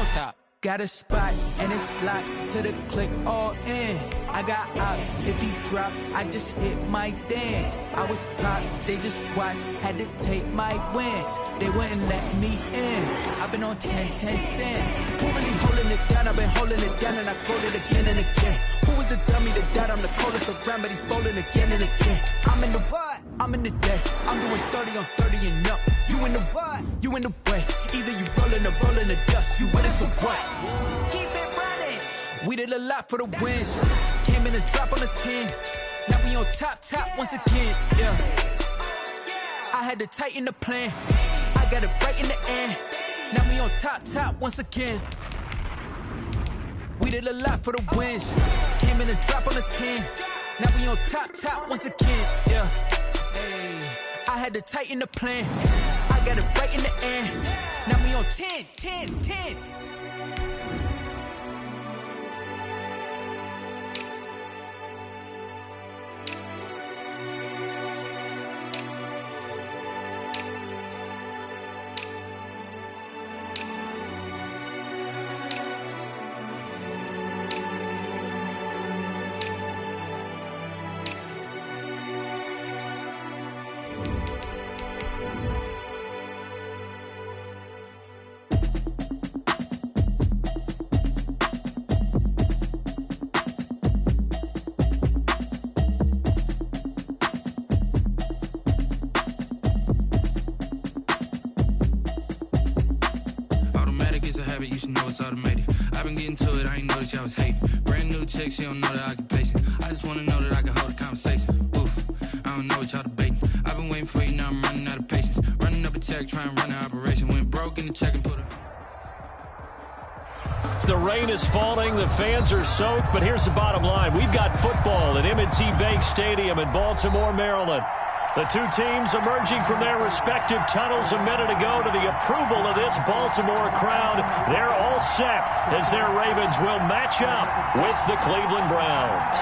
top. Got a spot and it's locked to the click all in. I got ops, if he drop, I just hit my dance. I was top, they just watched, had to take my wins. They wouldn't let me in. I've been on 10 cents. Who really holding it down? I've been holding it down and I quote it again and again. Who was the dummy that died? I'm the coldest around, but he folding again and again. I'm in the what? I'm in the day. I'm doing 30 on 30 and up. You in the what? You in the way. Either you rolling or rolling the dust. You with us or what? Keep it running. We did a lot for the wins. Came in a drop on the 10. Now we on top once again. Yeah. I had to tighten the plan. I got it right in the end. Now we on top once again. We did a lot for the wins. Came in a drop on the 10. Now we on top once again. Yeah. Hey. I had to tighten the plan. I got it right in the end. Now we on 10. She don't know the occupation. I just wanna know that I can hold a conversation. Oof, I don't know what y'all debating. I've been waiting for you, now I'm running out of patience. Running up a check, trying to run an operation. Went broke in the check and put a... The rain is falling, the fans are soaked, but here's the bottom line. We've got football at M&T Bank Stadium in Baltimore, Maryland. The two teams emerging from their respective tunnels a minute ago to the approval of this Baltimore crowd. They're all set as their Ravens will match up with the Cleveland Browns.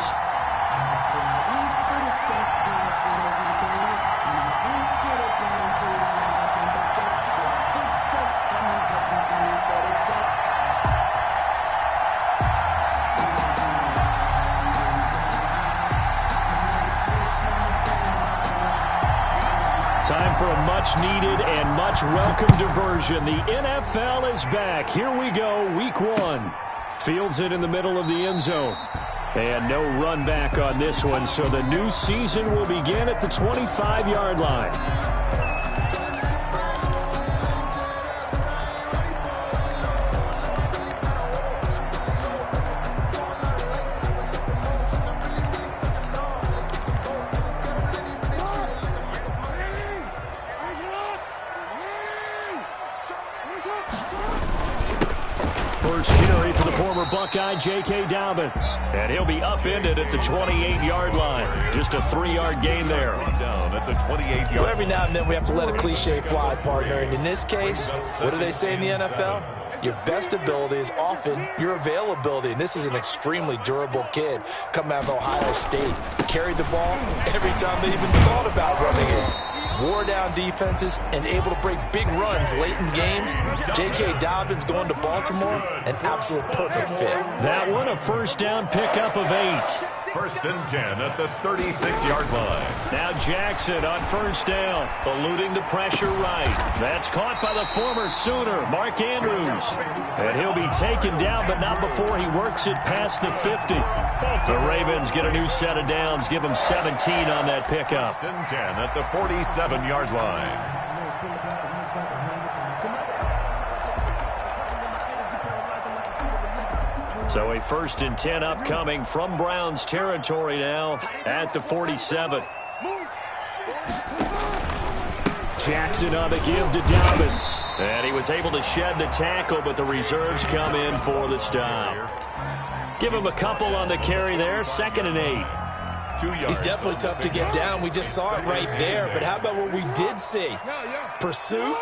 Time for a much-needed and much-welcome diversion. The NFL is back. Here we go, week one. Fields it in the middle of the end zone. And no run back on this one, so the new season will begin at the 25-yard line. First carry for the former Buckeye, J.K. Dobbins. And he'll be upended at the 28-yard line. Just a 3-yard gain there. Down at the 28-yard line. Well, every now and then we have to let a cliche fly, partner. And in this case, what do they say in the NFL? Your best ability is often your availability. And this is an extremely durable kid coming out of Ohio State. Carried the ball every time they even thought about running it. Wore down defenses and able to break big runs late in games. J.K. Dobbins going to Baltimore, an absolute perfect fit. That one, a first down pickup of 8. First and 10 at the 36-yard line. Now Jackson on first down, eluding the pressure right. That's caught by the former Sooner, Mark Andrews. And he'll be taken down, but not before he works it past the 50. The Ravens get a new set of downs, give them 17 on that pickup. First and 10 at the 47-yard line. So a first and 10 upcoming from Browns territory now at the 47. Jackson on the give to Dobbins. And he was able to shed the tackle, but the reserves come in for the stop. Give him a couple on the carry there, 2nd and 8. He's definitely tough to get down. We just saw it right there. But how about what we did see? Pursuit,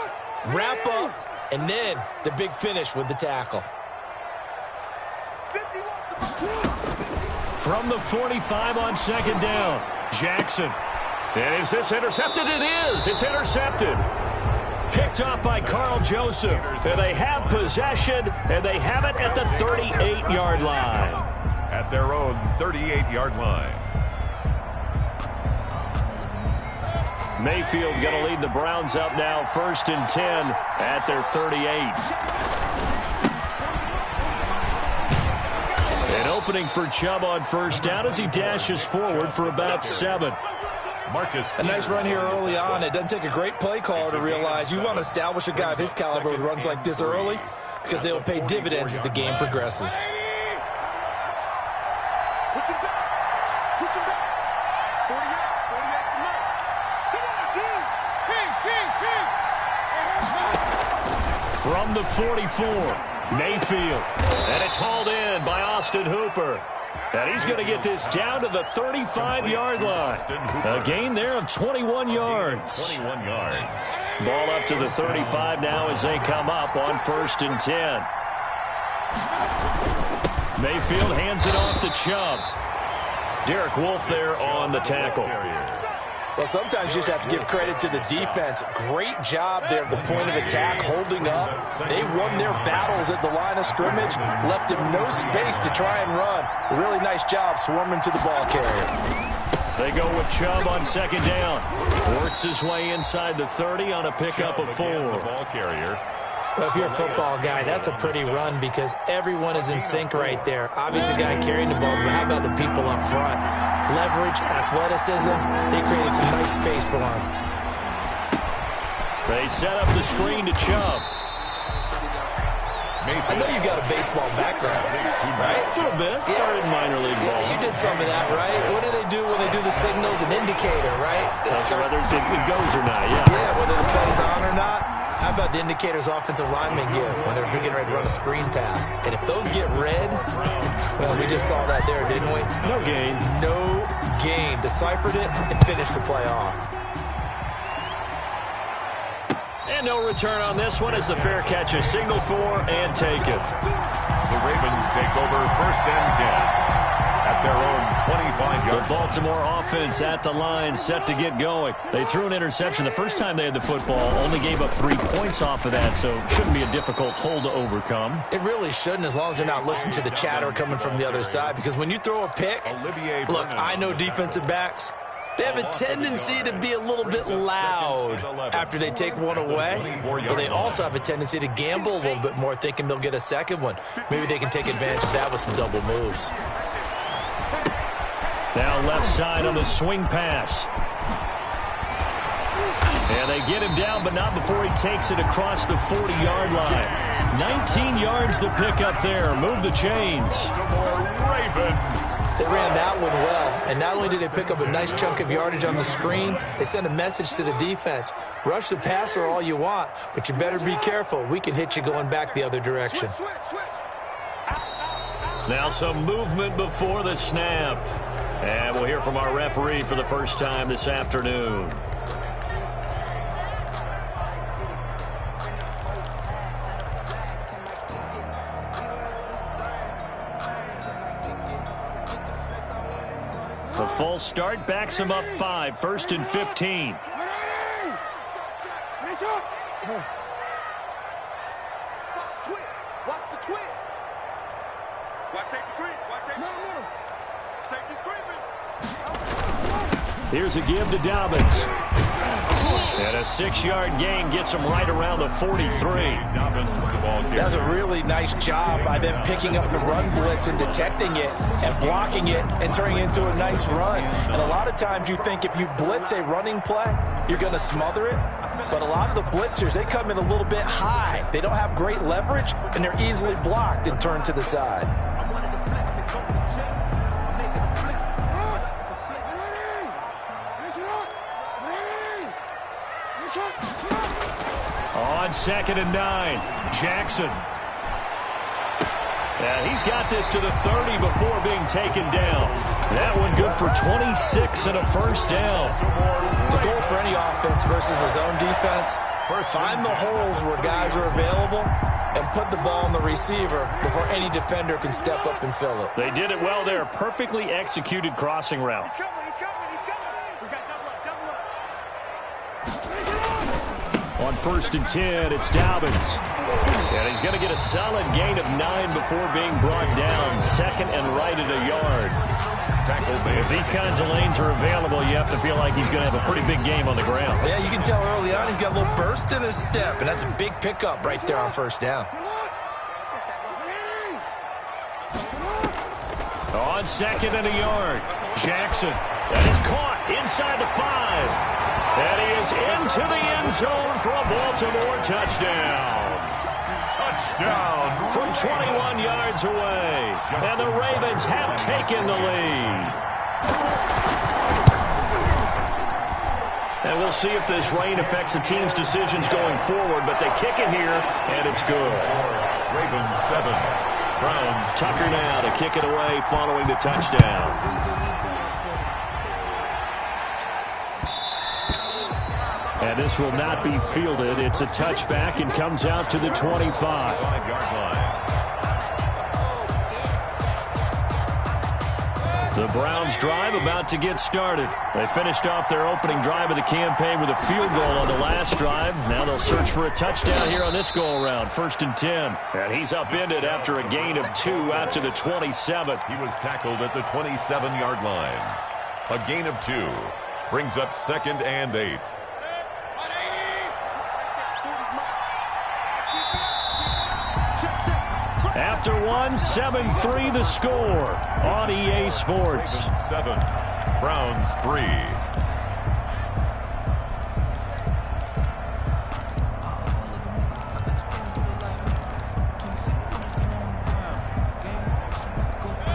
wrap up, and then the big finish with the tackle. From the 45 on 2nd down, Jackson. And is this intercepted? It is. It's intercepted. picked off by Carl Joseph. And they have possession, and they have it at the 38-yard line. At their own 38-yard line. Mayfield going to lead the Browns up now, 1st and 10 at their 38. An opening for Chubb on 1st down as he dashes forward for about 7. A nice run here early on. It doesn't take a great play caller to realize you want to establish a guy of his caliber with runs like this early because they will pay dividends as the game progresses. Push him back. Push him back. 48. Come on, From the 44, Mayfield. And it's hauled in by Austin Hooper. And he's going to get this down to the 35-yard line. A gain there of 21 yards. 21 yards. Ball up to the 35 now as they come up on 1st and 10. Mayfield hands it off to Chubb. Derek Wolfe there on the tackle. Well, sometimes you just have to give credit to the defense. Great job there at the point of attack, holding up. They won their battles at the line of scrimmage, left him no space to try and run. A really nice job swarming to the ball carrier. They go with Chubb on 2nd down. Works his way inside the 30 on a pickup of 4. Ball carrier. Well, if you're a football guy, that's a pretty run because everyone is in sync right there. Obviously, the guy carrying the ball, but how about the people up front? Leverage, athleticism, they created some nice space for him. They set up the screen to Chubb. I know you've got a baseball background, right? A little bit. Started minor league ball. Yeah, you did some of that, right? What do they do when they do the signals? An indicator, right? Whether it goes or not, yeah. Yeah, whether the play's on or not. How about the indicators offensive linemen give when they're getting ready to run a screen pass? And if those get red, well, we just saw that there, didn't we? No gain. No gain. Deciphered it and finished the play off. And no return on this one as the fair catch is signaled for and taken. The Ravens take over 1st and 10. At their own 25-yard. The Baltimore offense at the line, set to get going. They threw an interception the first time they had the football, only gave up 3 points off of that, so shouldn't be a difficult hole to overcome. It really shouldn't, as long as they're not listening to the chatter coming from the other side, because when you throw a pick, look, I know defensive backs, they have a tendency to be a little bit loud after they take one away, but they also have a tendency to gamble a little bit more, thinking they'll get a second one. Maybe they can take advantage of that with some double moves. Now left side on the swing pass. And they get him down, but not before he takes it across the 40-yard line. 19 yards to pick up there. Move the chains. They ran that one well, and not only did they pick up a nice chunk of yardage on the screen, they sent a message to the defense. Rush the passer all you want, but you better be careful. We can hit you going back the other direction. Now some movement before the snap. And we'll hear from our referee for the first time this afternoon. The false start backs him up 5, 1st and 15. Watch the twist. Watch safety creep. Watch safety. No. Safety's creeping. Here's a give to Dobbins. And a 6-yard gain gets him right around the 43. That was a really nice job by them picking up the run blitz and detecting it and blocking it and turning it into a nice run. And a lot of times you think if you blitz a running play, you're going to smother it. But a lot of the blitzers, they come in a little bit high. They don't have great leverage, and they're easily blocked and turned to the side. On 2nd and 9, Jackson. And he's got this to the 30 before being taken down. That one good for 26 and a first down. The goal for any offense versus his own defense, find the holes where guys are available and put the ball on the receiver before any defender can step up and fill it. They did it well there. Perfectly executed crossing route. He's coming. We got double up. On on 1st and 10. It's Dobbins. And he's going to get a solid gain of 9 before being brought down. 2nd and right at a yard. If these kinds of lanes are available, you have to feel like he's going to have a pretty big game on the ground. Yeah, you can tell early on he's got a little burst in his step, and that's a big pickup right there on 1st down. On 2nd and a yard, Jackson. That is caught inside the 5. And he is into the end zone for a Baltimore touchdown. Touchdown. From 21 yards away. And the Ravens have taken the lead. And we'll see if this rain affects the team's decisions going forward, but they kick it here, and it's good. Ravens 7. Browns. Tucker now to kick it away following the touchdown. And this will not be fielded. It's a touchback and comes out to the 25. 5-yard line. The Browns drive about to get started. They finished off their opening drive of the campaign with a field goal on the last drive. Now they'll search for a touchdown here on this go-around. 1st and 10. And he's upended after a gain of 2 out to the 27. He was tackled at the 27-yard line. A gain of 2 brings up 2nd and 8. After 1, 7-3 the score on EA Sports. 7, Browns 3.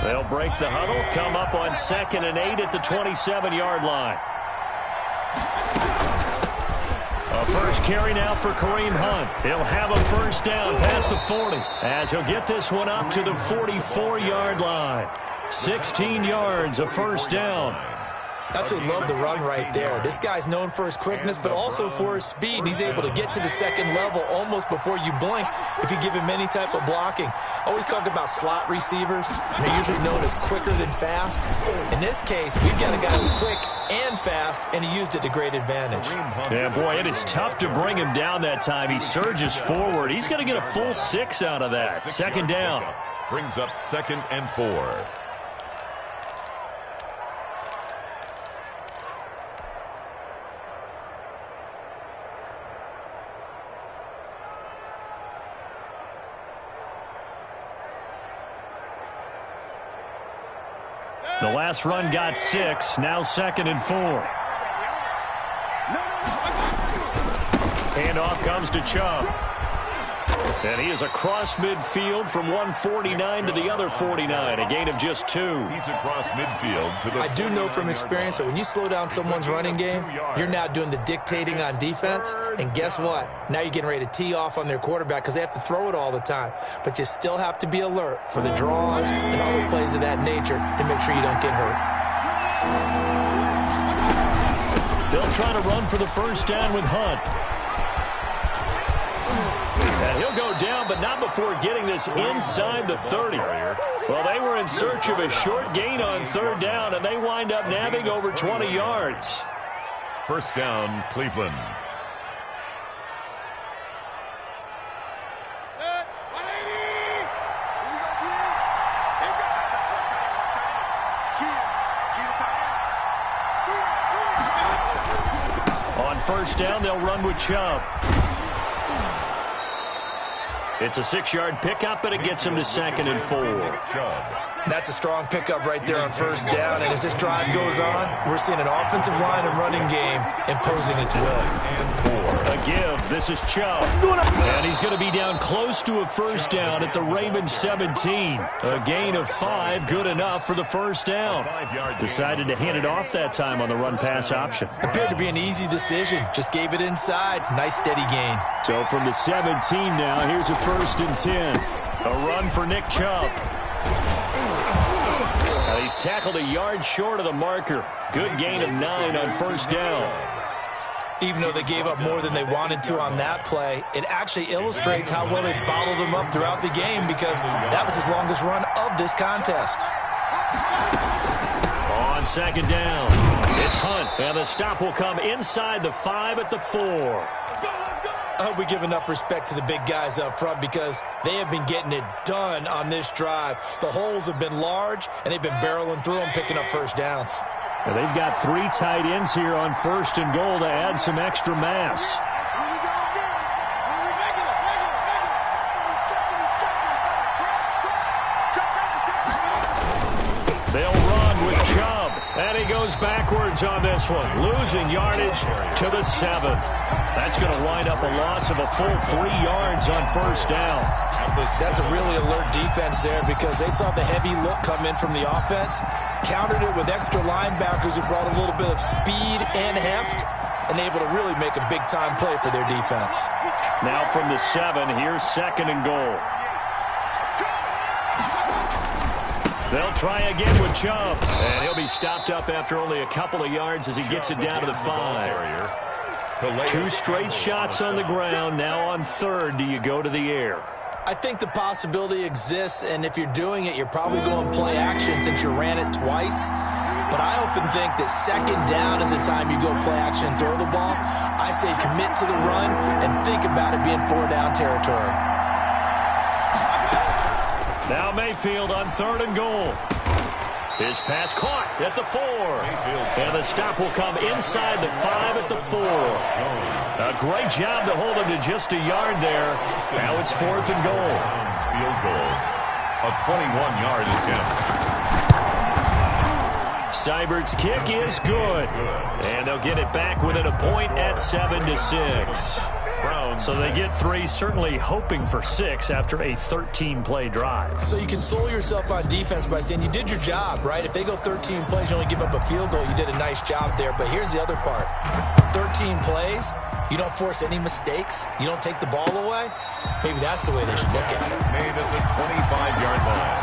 They'll break the huddle, come up on 2nd and 8 at the 27-yard line. A first carry now for Kareem Hunt. He'll have a 1st down past the 40 as he'll get this one up to the 44-yard line. 16 yards, a 1st down. Absolutely love the run right there. This guy's known for his quickness, but also for his speed. He's able to get to the 2nd level almost before you blink if you give him any type of blocking. Always talk about slot receivers. They're usually known as quicker than fast. In this case, we've got a guy who's quick and fast, and he used it to great advantage. Yeah, boy, it is tough to bring him down that time. He surges forward. He's going to get a full 6 out of that. 2nd down. Brings up 2nd and 4. The last run got 6. Now 2nd and 4. Handoff comes to Chubb. And he is across midfield from 149 to the other 49. A gain of just 2. He's across midfield to the I do know from experience that when you slow down someone's running game, you're now doing the dictating on defense. And guess what? Now you're getting ready to tee off on their quarterback because they have to throw it all the time. But you still have to be alert for the draws and other plays of that nature to make sure you don't get hurt. They'll try to run for the 1st down with Hunt. And he'll go down, but not before getting this inside the 30. Well, they were in search of a short gain on 3rd down, and they wind up nabbing over 20 yards. 1st down, Cleveland. On 1st down, they'll run with Chubb. It's a 6-yard pickup, but it gets him to 2nd and 4. That's a strong pickup right there on 1st down. And as this drive goes on, we're seeing an offensive line and running game imposing its will. A give. This is Chubb. And he's going to be down close to a 1st down at the Ravens 17. A gain of 5, good enough for the 1st down. Decided to hand it off that time on the run-pass option. Appeared to be an easy decision. Just gave it inside. Nice steady gain. So from the 17 now, here's a 1st and 10. A run for Nick Chubb. He's tackled a yard short of the marker. Good gain of 9 on 1st down. Even though they gave up more than they wanted to on that play, it actually illustrates how well they bottled them up throughout the game because that was his longest run of this contest. On 2nd down, it's Hunt, and the stop will come inside the 5 at the 4. I hope we give enough respect to the big guys up front because they have been getting it done on this drive. The holes have been large, and they've been barreling through them, picking up first downs. Well, they've got 3 tight ends here on 1st and goal to add some extra mass. They'll run with Chubb, and he goes backwards on this one, losing yardage to the 7. That's going to wind up a loss of a full 3 yards on 1st down. That's a really alert defense there because they saw the heavy look come in from the offense, countered it with extra linebackers who brought a little bit of speed and heft, and able to really make a big-time play for their defense. Now from the 7, here's 2nd and goal. They'll try again with Chubb, and he'll be stopped up after only a couple of yards as he gets it down to the 5. 2 straight shots on the ground. Now on 3rd, do you go to the air? I think the possibility exists, and if you're doing it, you're probably going play action since you ran it twice. But I often think that 2nd down is the time you go play action and throw the ball. I say commit to the run and think about it being 4-down territory. Now Mayfield on 3rd and goal. His pass caught at the 4. And the stop will come inside the 5 at the 4. A great job to hold him to just a yard there. Now it's 4th and goal. Field goal. A 21-yard attempt. Seibert's kick is good. And they'll get it back within a point at 7-6. So they get 3, certainly hoping for 6 after a 13-play drive. So you console yourself on defense by saying you did your job, right? If they go 13 plays, you only give up a field goal, you did a nice job there. But here's the other part. 13 plays, you don't force any mistakes, you don't take the ball away. Maybe that's the way they should look at it. Made at the 25-yard line.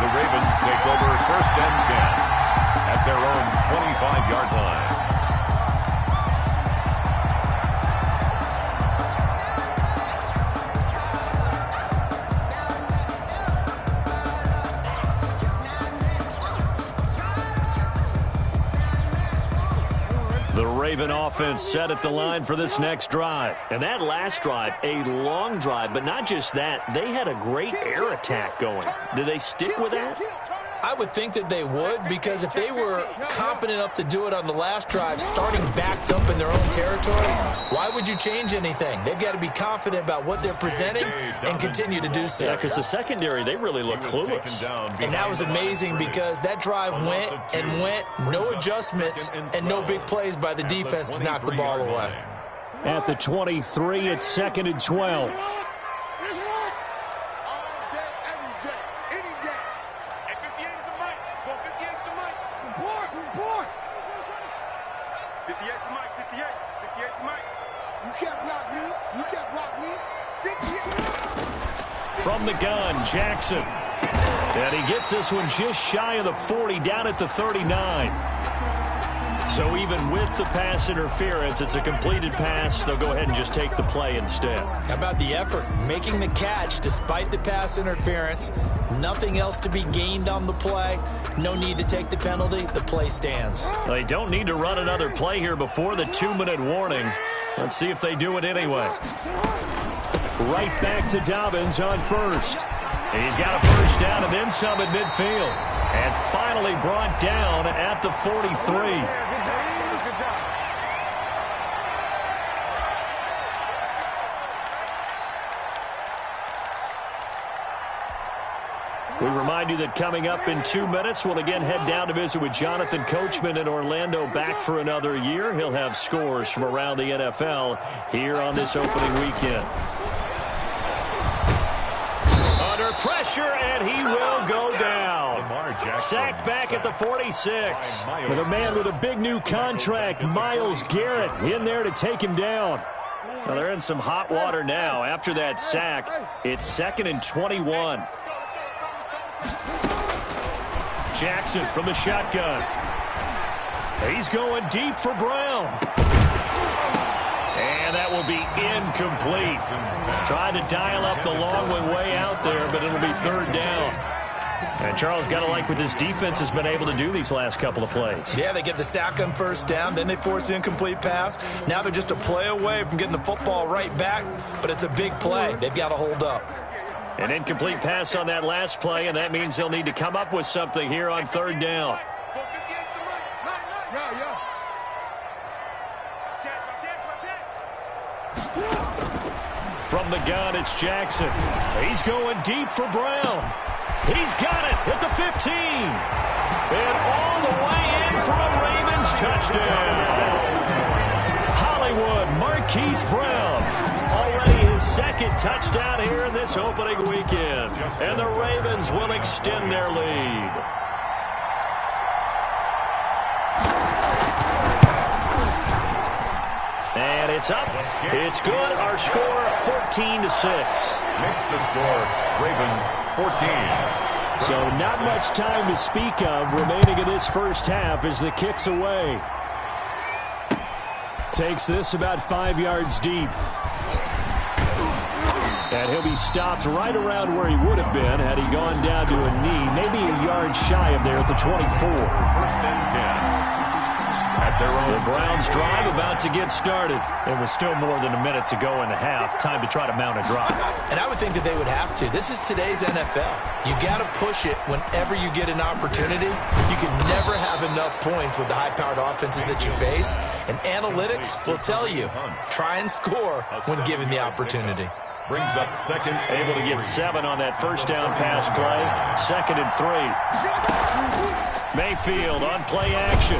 The Ravens take over 1st and 10 at their own 25-yard line. The Raven offense set at the line for this next drive. And that last drive, a long drive, but not just that. They had a great air attack going. Do they stick with that? I would think that they would, because if they were competent enough to do it on the last drive, starting backed up in their own territory, why would you change anything? They've got to be confident about what they're presenting and continue to do so. Yeah, because the secondary, they really look clueless. And that was amazing because that drive went and went, no adjustments, and no big plays by the defense to knock the ball away. At the 23, it's 2nd and 12. From the gun, Jackson. And he gets this one just shy of the 40, down at the 39. So even with the pass interference, it's a completed pass. They'll go ahead and just take the play instead. How about the effort? Making the catch despite the pass interference. Nothing else to be gained on the play. No need to take the penalty. The play stands. They don't need to run another play here before the 2-minute warning. Let's see if they do it anyway. Right back to Dobbins on 1st. He's got a 1st down and then some at midfield. And finally brought down at the 43. We remind you that coming up in 2 minutes, we'll again head down to visit with Jonathan Coachman in Orlando, back for another year. He'll have scores from around the NFL here on this opening weekend. Under pressure, and he will go down. Sacked back at the 46. With a man with a big new contract, Myles Garrett, in there to take him down. Well, they're in some hot water now. After that sack, it's 2nd and 21. Jackson from the shotgun. He's going deep for Brown. And that will be incomplete. Trying to dial up the long one way out there, but it'll be 3rd down. And Charles, got to like what this defense has been able to do these last couple of plays. Yeah, they get the sack on first down, then they force the incomplete pass. Now they're just a play away from getting the football right back, but it's a big play. They've got to hold up. An incomplete pass on that last play, and that means they'll need to come up with something here on third down. From the gun, it's Jackson. He's going deep for Brown. He's got it at the 15. And all the way in for a Ravens touchdown. Hollywood Marquise Brown. Already his second touchdown here in this opening weekend. And the Ravens will extend their lead. And it's up. It's good. Our score 14-6. Makes the score Ravens 14. So not much time to speak of remaining in this first half as the kick's away. Takes this about 5 yards deep. And he'll be stopped right around where he would have been had he gone down to a knee, maybe a yard shy of there at the 24. First and 10. The Browns drive about to get started. There was still more than a minute to go in the half. Time to try to mount a drive. And I would think that they would have to. This is today's NFL. You got to push it whenever you get an opportunity. You can never have enough points with the high-powered offenses that you face. And analytics will tell you, try and score when given the opportunity. Brings up second. Able to get 7 on that first down pass play. 2nd and 3. Mayfield on play action.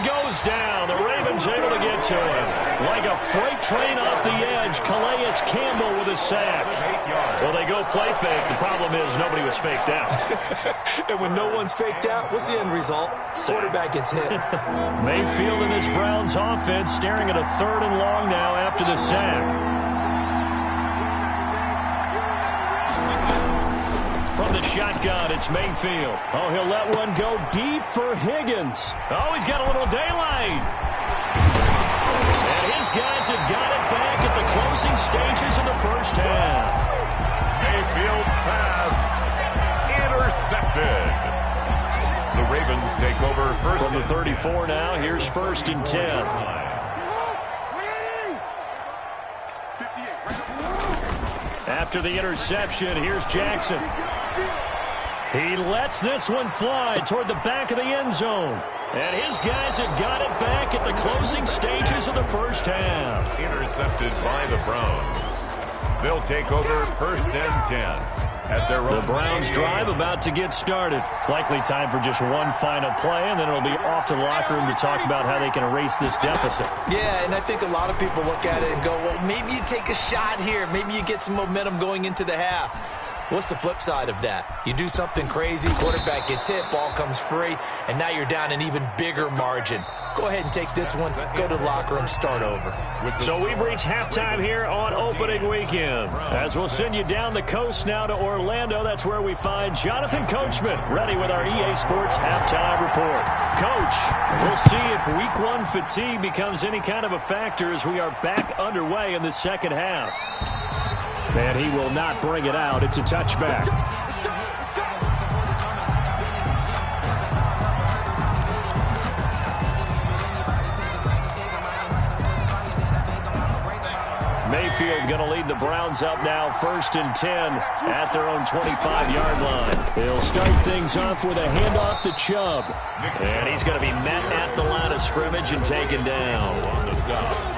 Goes down. The Ravens able to get to him. Like a freight train off the edge, Calais Campbell with a sack. Well, they go play fake. The problem is nobody was faked out. And when no one's faked out, what's the end result? Quarterback gets hit. Mayfield and this Browns offense staring at a 3rd and long now after the sack. From the shotgun, it's Mayfield. Oh, he'll let one go deep for Higgins. Oh, he's got a little daylight. And his guys have got it back at the closing stages of the first half. Mayfield pass intercepted. The Ravens take over first. From the 34 now, here's 1st and 10. After the interception, here's Jackson. He lets this one fly toward the back of the end zone. And his guys have got it back at the closing stages of the first half. Intercepted by the Browns. They'll take over 1st and 10. At their own. The Browns drive about to get started. Likely time for just one final play, and then it'll be off to the locker room to talk about how they can erase this deficit. Yeah, and I think a lot of people look at it and go, well, maybe you take a shot here. Maybe you get some momentum going into the half. What's the flip side of that? You do something crazy, quarterback gets hit, ball comes free, and now you're down an even bigger margin. Go ahead and take this one, go to the locker room, start over. So we've reached halftime here on opening weekend. As we'll send you down the coast now to Orlando, that's where we find Jonathan Coachman, ready with our EA Sports halftime report. Coach, we'll see if week 1 fatigue becomes any kind of a factor as we are back underway in the second half. And he will not bring it out. It's a touchback. Mayfield going to lead the Browns up now, 1st and 10 at their own 25-yard line. They'll start things off with a handoff to Chubb. And he's going to be met at the line of scrimmage and taken down.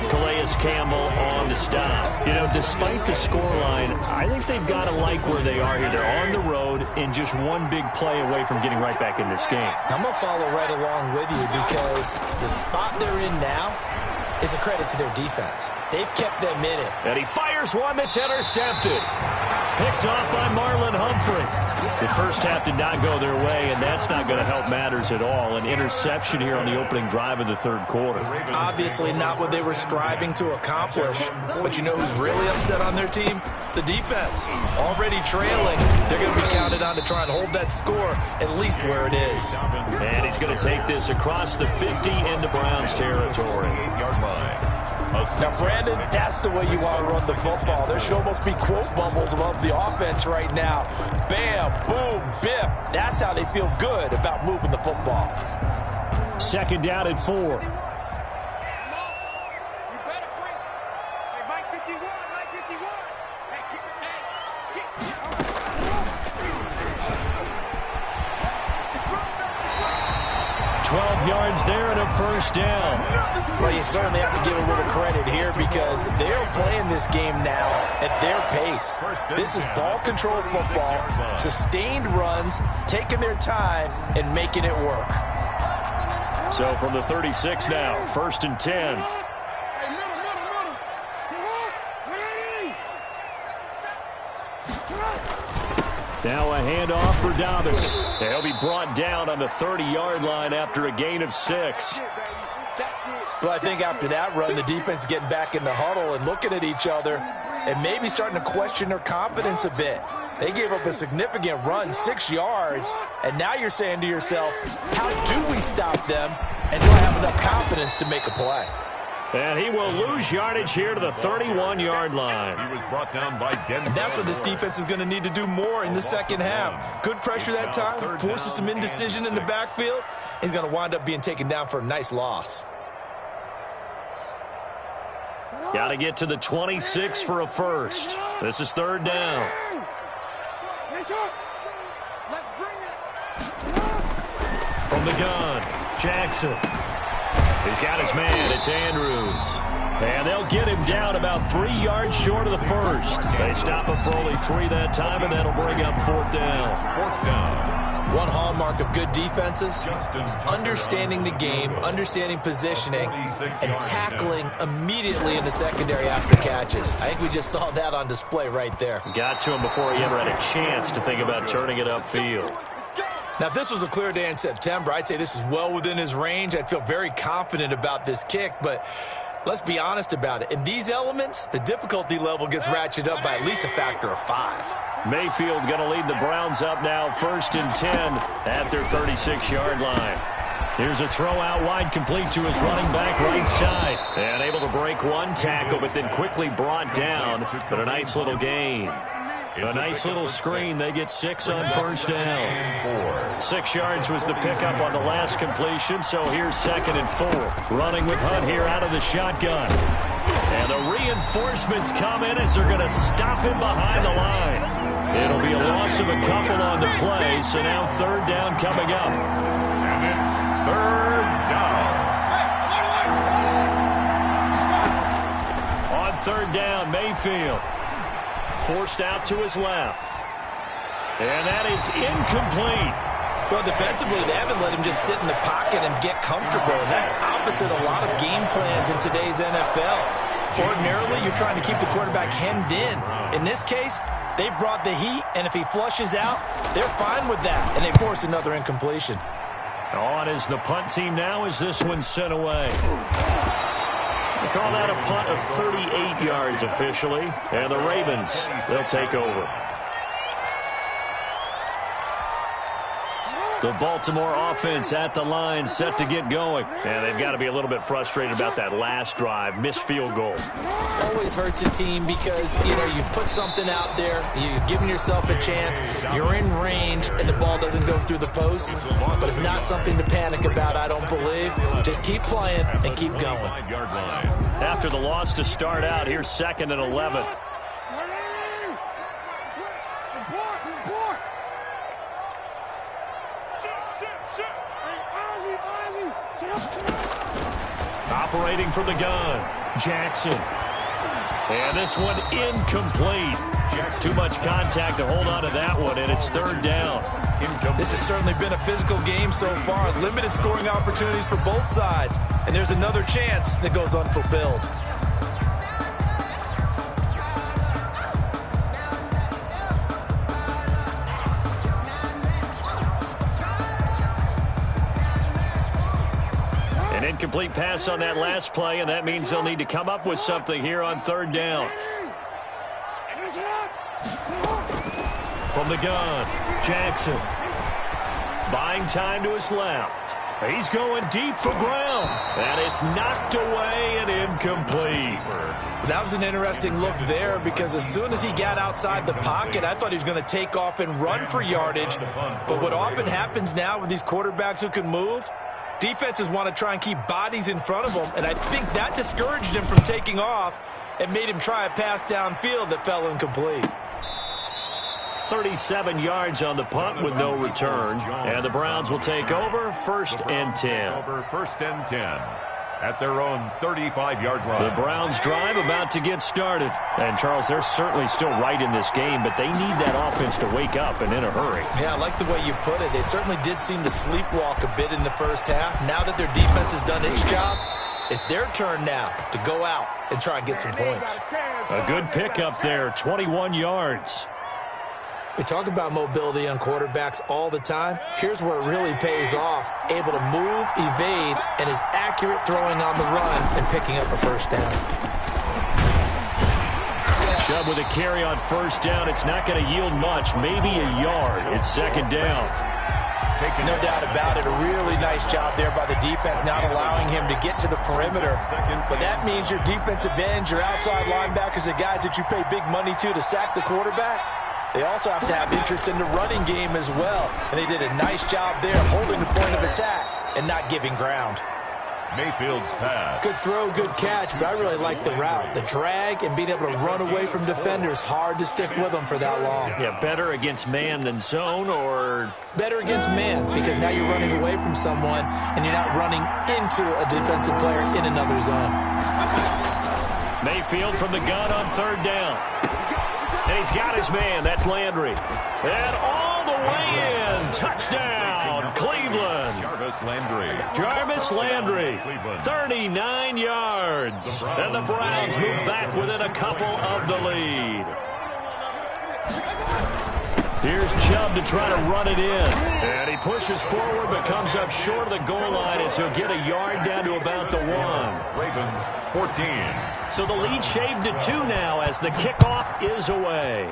Calais Campbell on the stop. You know, despite the scoreline, I think they've got to like where they are here. They're on the road and just one big play away from getting right back in this game. I'm going to follow right along with you because the spot they're in now is a credit to their defense. They've kept them in it. And he fires one that's intercepted. Picked off by Marlon Humphrey. The first half did not go their way, and that's not going to help matters at all. An interception here on the opening drive of the 3rd quarter. Obviously not what they were striving to accomplish. But you know who's really upset on their team? The defense. Already trailing. They're going to be counted on to try and hold that score at least where it is. And he's going to take this across the 50 into Browns territory. Now, Brandon, that's the way you want to run the football. There should almost be quote bubbles above the offense right now. Bam, boom, biff. That's how they feel good about moving the football. Second down and 4. 12 yards there and a first down. Well, you certainly have to give a little credit here because they're playing this game now at their pace. This is ball control football, sustained runs, taking their time and making it work. So from the 36 now, first and 10. Now a handoff for Dobbins. He'll be brought down on the 30-yard line after a gain of 6. Well, I think after that run, the defense is getting back in the huddle and looking at each other and maybe starting to question their confidence a bit. They gave up a significant run, 6 yards, and now you're saying to yourself, how do we stop them, and do I have enough confidence to make a play? And he will lose yardage here to the 31-yard line. He was brought down by Denver. And that's what this defense is going to need to do more in the second half. Good pressure that time, forces some indecision in the backfield. He's going to wind up being taken down for a nice loss. Got to get to the 26 for a first. This is third down. From the gun, Jackson. He's got his man. It's Andrews. And they'll get him down about 3 yards short of the first. They stop him for only 3 that time, and that'll bring up fourth down. One hallmark of good defenses is understanding the game, understanding positioning, and tackling immediately in the secondary after catches. I think we just saw that on display right there. Got to him before he ever had a chance to think about turning it upfield. Now, if this was a clear day in September, I'd say this is well within his range. I'd feel very confident about this kick, but let's be honest about it. In these elements, the difficulty level gets ratcheted up by at least a factor of 5. Mayfield going to lead the Browns up now, first and 10 at their 36-yard line. Here's a throw out wide, complete to his running back right side. And able to break one tackle, but then quickly brought down. But a nice little gain. A nice little screen. They get 6 on first down. 6 yards was the pickup on the last completion, so here's second and 4. Running with Hunt here out of the shotgun. And the reinforcements come in as they're going to stop him behind the line. It'll be a loss of a couple on the play, so now third down coming up. And it's third down. On third down, Mayfield. Forced out to his left. And that is incomplete. Well, defensively, they haven't let him just sit in the pocket and get comfortable, and that's opposite a lot of game plans in today's NFL. Ordinarily, you're trying to keep the quarterback hemmed in. In this case, they brought the heat, and if he flushes out, they're fine with that, and they force another incompletion. On is the punt team now as this one's sent away. They call that a punt of 38 yards officially. And the Ravens, they'll take over. The Baltimore offense at the line, set to get going. And they've got to be a little bit frustrated about that last drive, missed field goal. Always hurts a team because, you put something out there, you've given yourself a chance, you're in range, and the ball doesn't go through the post. But it's not something to panic about, I don't believe. Just keep playing and keep going. After the loss to start out, here's second and 11. Operating from the gun, Jackson. And this one incomplete. Too much contact to hold on to that one, and it's third down. This has certainly been a physical game so far. Limited scoring opportunities for both sides. And there's another chance that goes unfulfilled. An incomplete pass on that last play, and that means they'll need to come up with something here on third down. From the gun, Jackson. Buying time to his left. He's going deep for ground, and it's knocked away and incomplete. That was an interesting look there because as soon as he got outside the pocket, I thought he was going to take off and run for yardage. But what often happens now with these quarterbacks who can move, defenses want to try and keep bodies in front of them, and I think that discouraged him from taking off and made him try a pass downfield that fell incomplete. 37 yards on the punt with no return. And the Browns will take over 1st and 10. Over 1st and 10 at their own 35-yard line. The Browns drive about to get started. And, Charles, they're certainly still right in this game, but they need that offense to wake up and in a hurry. Yeah, I like the way you put it. They certainly did seem to sleepwalk a bit in the first half. Now that their defense has done its job, it's their turn now to go out and try and get some points. A good pickup there, 21 yards. We talk about mobility on quarterbacks all the time. Here's where it really pays off. Able to move, evade, and is accurate throwing on the run and picking up a first down. Chubb with a carry on first down. It's not going to yield much, maybe a yard. It's 2nd down. No doubt about it. A really nice job there by the defense, not allowing him to get to the perimeter. But that means your defensive ends, your outside linebackers, the guys that you pay big money to sack the quarterback, they also have to have interest in the running game as well. And they did a nice job there holding the point of attack and not giving ground. Mayfield's pass. Good throw, good catch, but I really like the route. The drag and being able to run away from defenders, hard to stick with them for that long. Yeah, better against man than zone, or? Better against man, because now you're running away from someone and you're not running into a defensive player in another zone. Mayfield from the gun on 3rd down. And he's got his man. That's Landry. And all the way in. Touchdown, Cleveland. Jarvis Landry. 39 yards. And the Browns move back within a couple of the lead. Here's Chubb to try to run it in. And he pushes forward but comes up short of the goal line as he'll get a yard down to about the 1. Ravens 14. So the lead shaved to 2 now as the kickoff is away.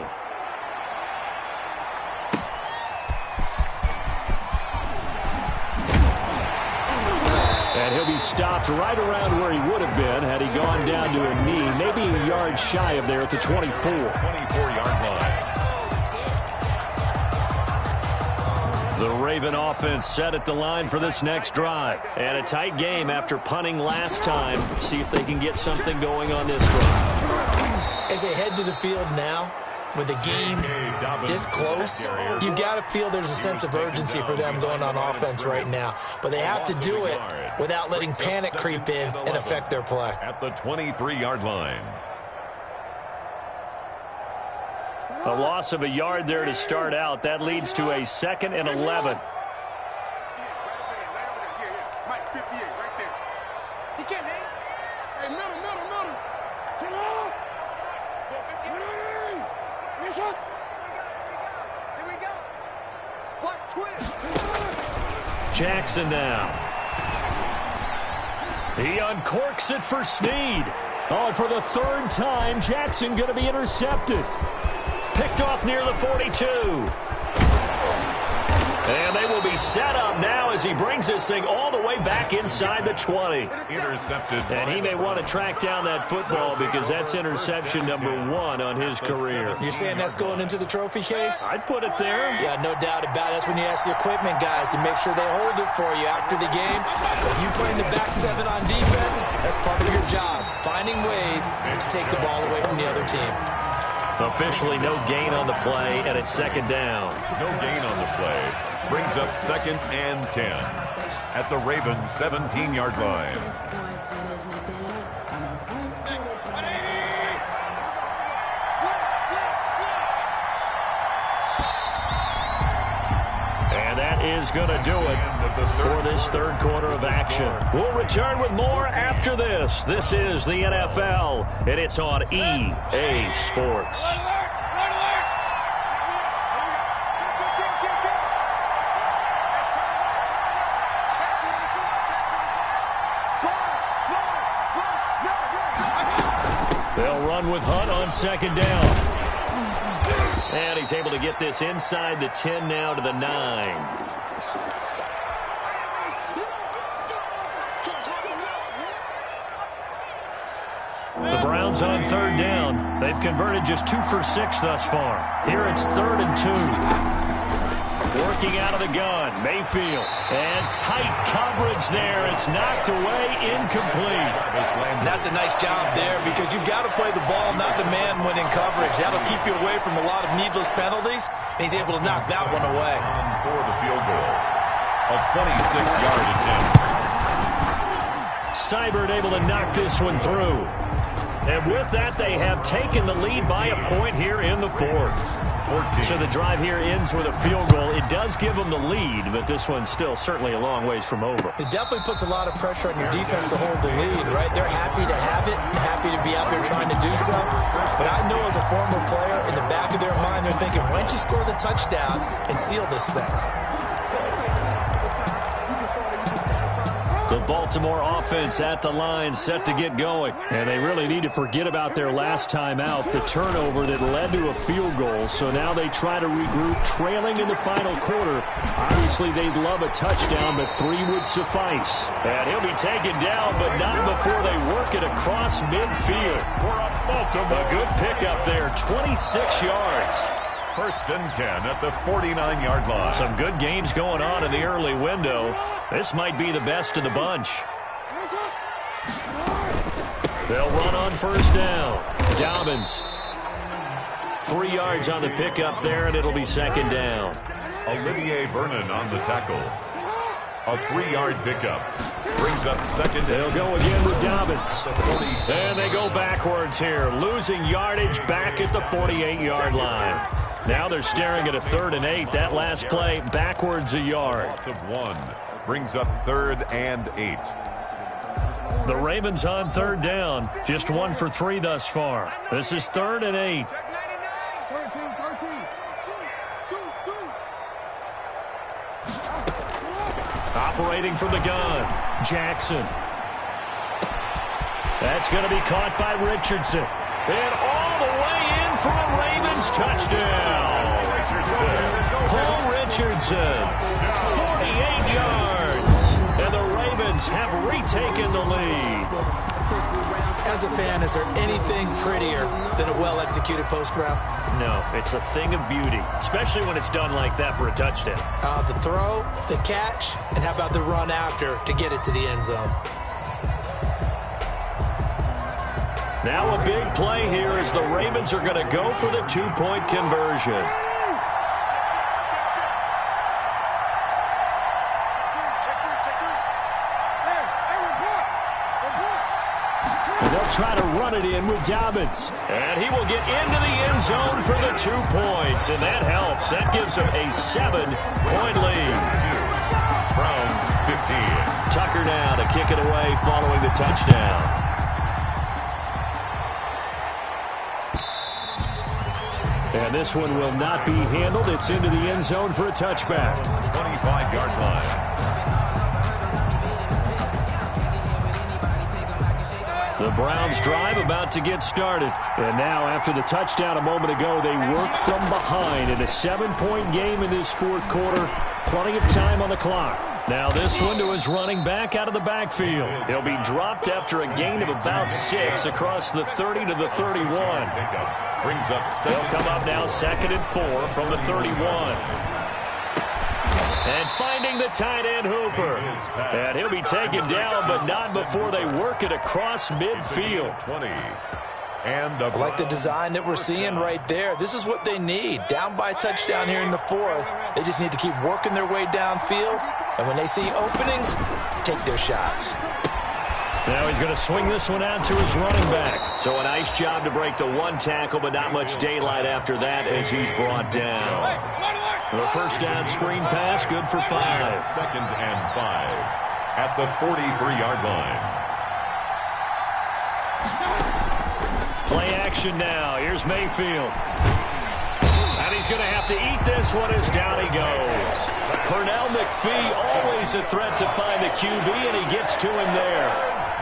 And he'll be stopped right around where he would have been had he gone down to a knee, maybe a yard shy of there at the 24. 24-yard line. The Raven offense set at the line for this next drive. And a tight game after punting last time. See if they can get something going on this drive. As they head to the field now, with the game this close, you've got to feel there's a sense of urgency for them going on offense right now. But they have to do it without letting panic creep in and affect their play. At the 23-yard line. A loss of a yard there to start out. That leads to a 2nd and 11. Mike, 58, right there. He can't hang. Hey, middle. Sit up. Here we go. Watch twist. Jackson now. He uncorks it for Snead. Oh, and for the 3rd time, Jackson going to be intercepted. Picked off near the 42. And they will be set up now as he brings this thing all the way back inside the 20. Intercepted. And he may want to track down that football because that's interception number 1 on his career. You're saying that's going into the trophy case? I'd put it there. Yeah, no doubt about it. That's when you ask the equipment guys to make sure they hold it for you after the game. If you play in the back 7 on defense, that's part of your job, finding ways to take the ball away from the other team. Officially no gain on the play, and it's 2nd down. No gain on the play. Brings up 2nd and 10 at the Ravens 17-yard line. And that is going to do it for this 3rd quarter of action. We'll return with more after this. This is the NFL, and it's on EA Sports. They'll run with Hunt on 2nd down. And he's able to get this inside the 10 now to the 9. The Browns on third down. They've converted just 2 for 6 thus far. Here it's 3rd and 2. Working out of the gun, Mayfield. And tight coverage there. It's knocked away, incomplete. That's a nice job there because you've got to play the ball, not the man when in coverage. That'll keep you away from a lot of needless penalties, and he's able to knock that one away. For the field goal, a 26-yard attempt. Seibert able to knock this one through. And with that, they have taken the lead by a point here in the 4th. So the drive here ends with a field goal. It does give them the lead, but this one's still certainly a long ways from over. It definitely puts a lot of pressure on your defense to hold the lead, right? They're happy to have it, happy to be out there trying to do so. But I know as a former player, in the back of their mind, they're thinking, why don't you score the touchdown and seal this thing? The Baltimore offense at the line set to get going. And they really need to forget about their last time out, the turnover that led to a field goal. So now they try to regroup, trailing in the final quarter. Obviously, they'd love a touchdown, but 3 would suffice. And he'll be taken down, but not before they work it across midfield. A good pickup there, 26 yards. 1st and 10 at the 49-yard line. Some good games going on in the early window. This might be the best of the bunch. They'll run on 1st down. Dobbins. 3 yards on the pickup there, and it'll be 2nd down. Olivier Vernon on the tackle. A 3-yard pickup. Brings up 2nd. They'll go again with Dobbins. And they go backwards here. Losing yardage back at the 48-yard line. Now they're staring at a 3rd and 8. That last play backwards a yard. Loss of 1. Brings up 3rd and 8. The Ravens on 3rd down. Just 1 for 3 thus far. This is 3rd and 8. Operating from the gun. Jackson. That's going to be caught by Richardson. And all the way in for a Ravens touchdown. Paul Richardson. 48 yards. And the Ravens have retaken the lead. As a fan, is there anything prettier than a well-executed post route? No, it's a thing of beauty, especially when it's done like that for a touchdown. The throw, the catch, and how about the run after to get it to the end zone? Now a big play here as the Ravens are going to go for the 2-point conversion. They'll try to run it in with Dobbins. And he will get into the end zone for the 2 points. And that helps. That gives them a 7-point lead. Browns 15. Tucker now to kick it away following the touchdown. And this one will not be handled. It's into the end zone for a touchback. 25-yard line. The Browns drive about to get started. And now after the touchdown a moment ago, they work from behind in a 7-point game in this 4th quarter. Plenty of time on the clock. Now this one to his running back out of the backfield. He'll be dropped after a gain of about 6 across the 30 to the 31. Brings up 7. They'll come up now 2nd and 4 from the 31. And finding the tight end Hooper. And he'll be taken down, but not before they work it across midfield. 20. And I like the design that we're seeing right there. This is what they need. Down by a touchdown here in the 4th. They just need to keep working their way downfield. And when they see openings, take their shots. Now he's going to swing this one out to his running back. So a nice job to break the 1 tackle, but not much daylight after that as he's brought down. The 1st down screen pass, good for 5. 2nd and 5 at the 43-yard line. Play action now. Here's Mayfield. And he's going to have to eat this one as down he goes. Pernell McPhee, always a threat to find the QB, and he gets to him there.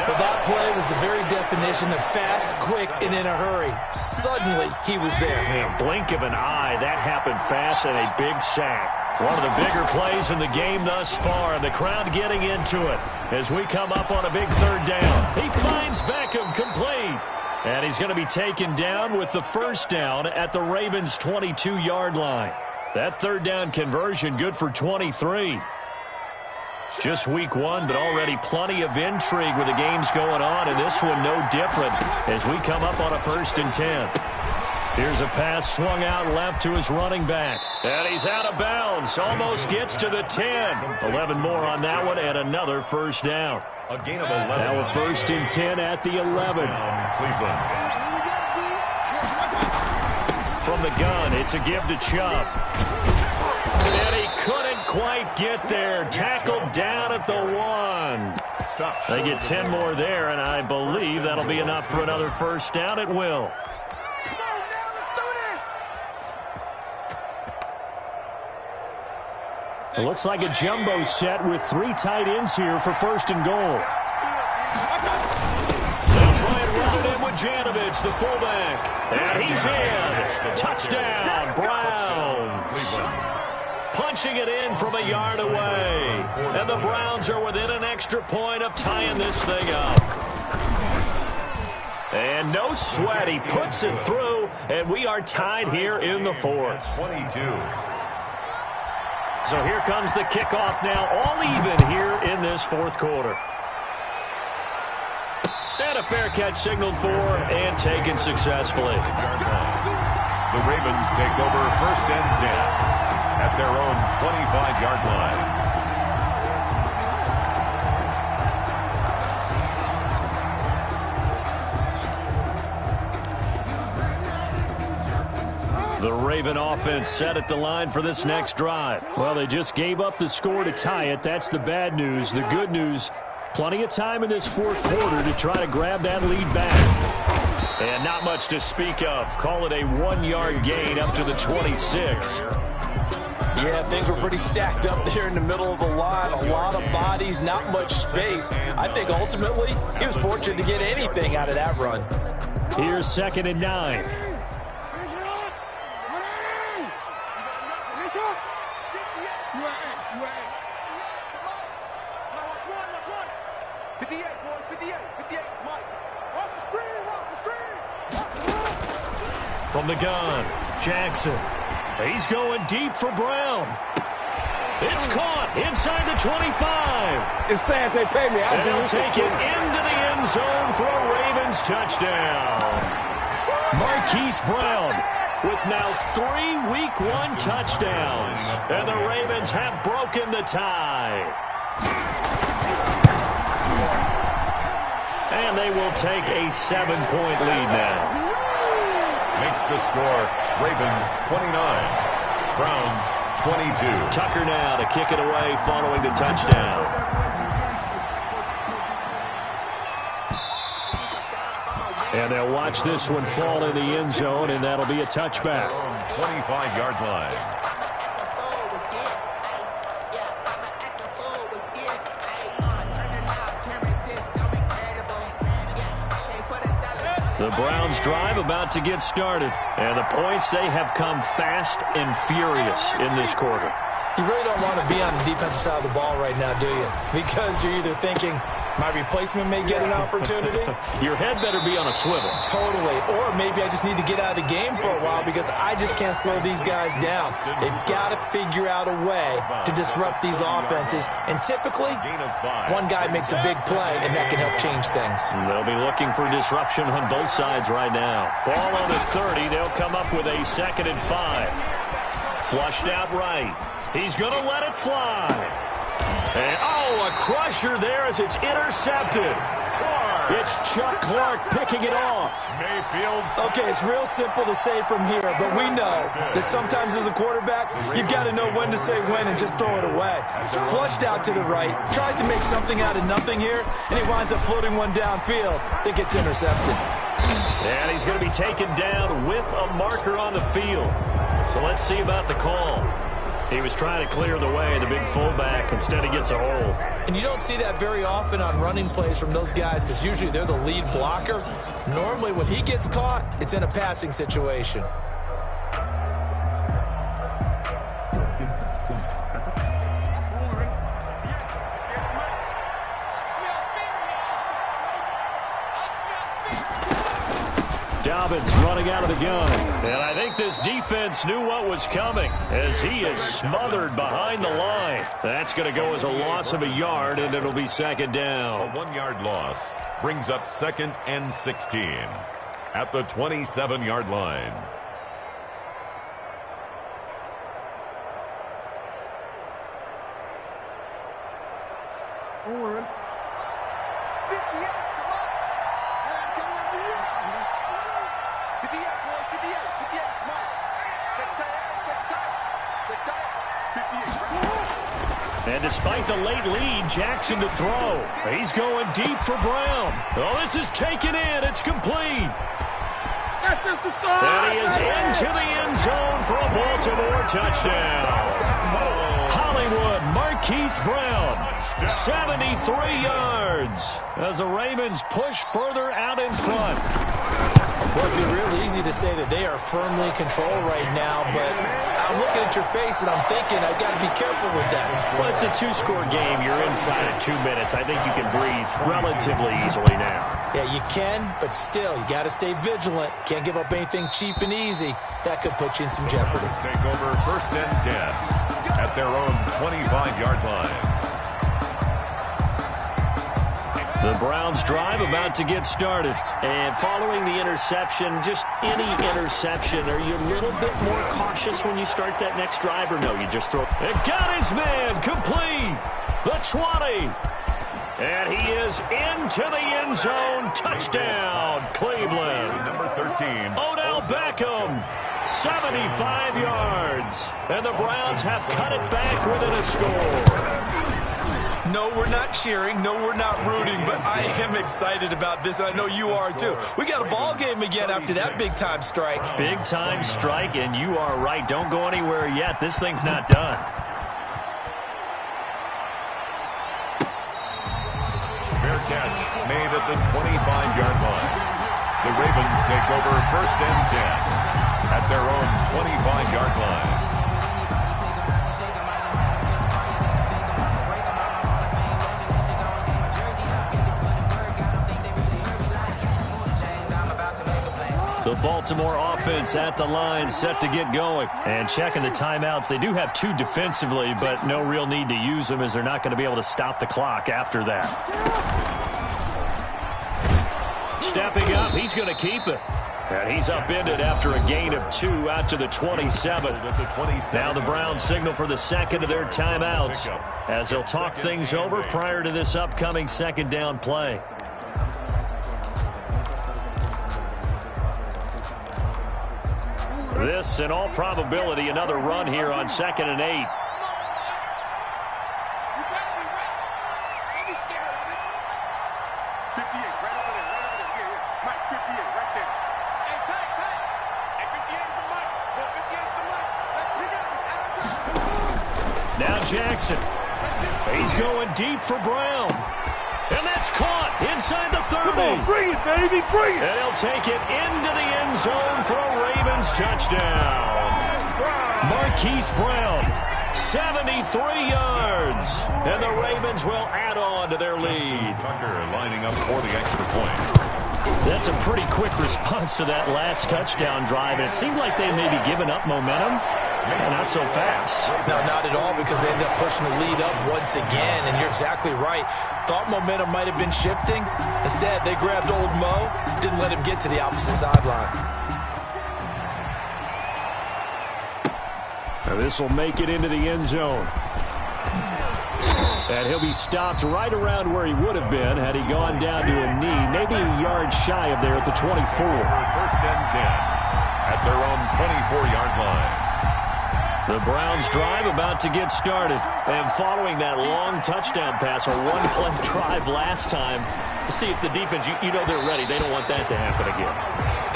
But that play was the very definition of fast, quick, and in a hurry. Suddenly, he was there. In a blink of an eye, that happened fast and a big sack. One of the bigger plays in the game thus far, and the crowd getting into it as we come up on a big 3rd down. He finds Beckham complete. And he's going to be taken down with the first down at the Ravens' 22-yard line. That third down conversion good for 23. Just week one, but already plenty of intrigue with the games going on, and this one no different as we come up on a 1st and 10. Here's a pass swung out left to his running back. And he's out of bounds. Almost gets to the 10. 11 more on that one and another first down. A gain of 11. Now a 1st and 10 at the 11. Cleveland. From the gun, it's a give to Tljump. And he couldn't quite get there. Tackled down at the 1. They get 10 more there, and I believe that'll be enough for another first down. It will. It looks like a jumbo set with 3 tight ends here for 1st and goal. They'll try and run it in with Janovich, the fullback. And he's in. Touchdown, Browns. Punching it in from a yard away. And the Browns are within an extra point of tying this thing up. And no sweat. He puts it through, and we are tied here in the 4th. 22. So here comes the kickoff now, all even here in this 4th quarter. And a fair catch signaled for and taken successfully. The Ravens take over 1st and 10 at their own 25-yard line. The Raven offense set at the line for this next drive. Well, they just gave up the score to tie it. That's the bad news. The good news, plenty of time in this 4th quarter to try to grab that lead back. And not much to speak of. Call it a 1-yard gain up to the 26. Yeah, things were pretty stacked up there in the middle of the line. A lot of bodies, not much space. I think ultimately he was fortunate to get anything out of that run. Here's 2nd and 9. From the gun, Jackson. He's going deep for Brown. It's caught inside the 25. It's sad they pay me. And they'll take it into the end zone for a Ravens touchdown. Marquise Brown with now 3 Week 1 touchdowns. And the Ravens have broken the tie. And they will take a 7-point lead now. Makes the score Ravens 29, Browns 22. Tucker now to kick it away following the touchdown. And they'll watch this one fall in the end zone, and that'll be a touchback. 25-yard line. The Browns drive about to get started. And the points, they have come fast and furious in this quarter. You really don't want to be on the defensive side of the ball right now, do you? Because you're either thinking, my replacement may get an opportunity. Your head better be on a swivel. Totally. Or maybe I just need to get out of the game for a while because I just can't slow these guys down. They've got to figure out a way to disrupt these offenses. And typically, one guy makes a big play, and that can help change things. They'll be looking for disruption on both sides right now. Ball on the 30. They'll come up with a 2nd and 5. Flushed out right. He's going to let it fly. And, a crusher there as it's intercepted. It's Chuck Clark picking it off. Mayfield. Okay, it's real simple to say from here, but we know that sometimes as a quarterback, you've got to know when to say when and just throw it away. Flushed out to the right, tries to make something out of nothing here, and he winds up floating one downfield that gets intercepted. And he's going to be taken down with a marker on the field. So let's see about the call. He was trying to clear the way, the big fullback. Instead, he gets a hold. And you don't see that very often on running plays from those guys because usually they're the lead blocker. Normally, when he gets caught, it's in a passing situation. Dobbins running out of the gun. And I think this defense knew what was coming as he is smothered behind the line. That's going to go as a loss of a yard, and it'll be second down. A 1-yard loss brings up 2nd and 16 at the 27-yard line. Don't worry. 58, come on. I'm coming to you. 58, boys, 58, 58, come on. Check tight. And despite the late lead, Jackson to throw. He's going deep for Brown. Oh, this is taken in. It's complete. That's just the score. And he is into the end zone for a Baltimore touchdown. Hollywood Marquise Brown, 73 yards as the Ravens push further out in front. Well, it'd be real easy to say that they are firmly in control right now, but I'm looking at your face and I'm thinking I've got to be careful with that. Well, it's a 2-score game. You're inside of 2 minutes. I think you can breathe relatively easily now. Yeah, you can, but still, you got to stay vigilant. Can't give up anything cheap and easy. That could put you in some jeopardy. Take over 1st and 10 at their own 25-yard line. The Browns drive about to get started. And following the interception, just any interception, are you a little bit more cautious when you start that next drive, or no, you just throw? It got his man complete. The 20. And he is into the end zone. Touchdown, Cleveland. Number 13. Odell Beckham, 75 yards. And the Browns have cut it back within a score. No, we're not cheering. No, we're not rooting, but I am excited about this, and I know you are too. We got a ball game again after that big-time strike. Big-time strike, and you are right. Don't go anywhere yet. This thing's not done. Fair catch made at the 25-yard line. The Ravens take over 1st and 10 at their own 25-yard line. The Baltimore offense at the line, set to get going. And checking the timeouts. They do have 2 defensively, but no real need to use them as they're not going to be able to stop the clock after that. Stepping up, he's going to keep it. And he's upended after a gain of 2 out to the 27. Now the Browns signal for the second of their timeouts as they'll talk things over prior to this upcoming second down play. This, in all probability, another run here on 2nd and 8. Now Jackson. He's going deep for Brown. And that's caught inside the 30. Come on, bring it, baby, bring it. And he'll take it into the end zone for a Ravens touchdown. Marquise Brown, 73 yards. And the Ravens will add on to their lead. Tucker lining up for the extra point. That's a pretty quick response to that last touchdown drive. And it seemed like they may be giving up momentum. Not so fast. No, not at all, because they end up pushing the lead up once again, and you're exactly right. Thought momentum might have been shifting. Instead, they grabbed old Mo, didn't let him get to the opposite sideline. Now this will make it into the end zone. And he'll be stopped right around where he would have been had he gone down to a knee, maybe a yard shy of there at the 24. 1st and 10 at their own 24-yard line. The Browns drive about to get started. And following that long touchdown pass, or one-play drive last time, to see if the defense, you know they're ready. They don't want that to happen again.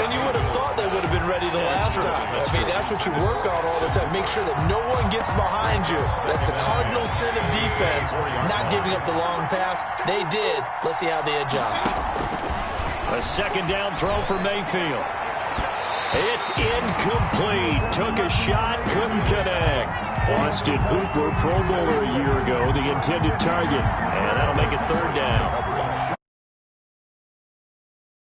And you would have thought they would have been ready the last time. I mean, that's what you work on all the time. Make sure that no one gets behind you. That's the cardinal sin of defense, not giving up the long pass. They did. Let's see how they adjust. A second down throw for Mayfield. It's incomplete. Took a shot, couldn't connect. Austin Hooper, Pro Bowler a year ago, the intended target. And that'll make it 3rd down.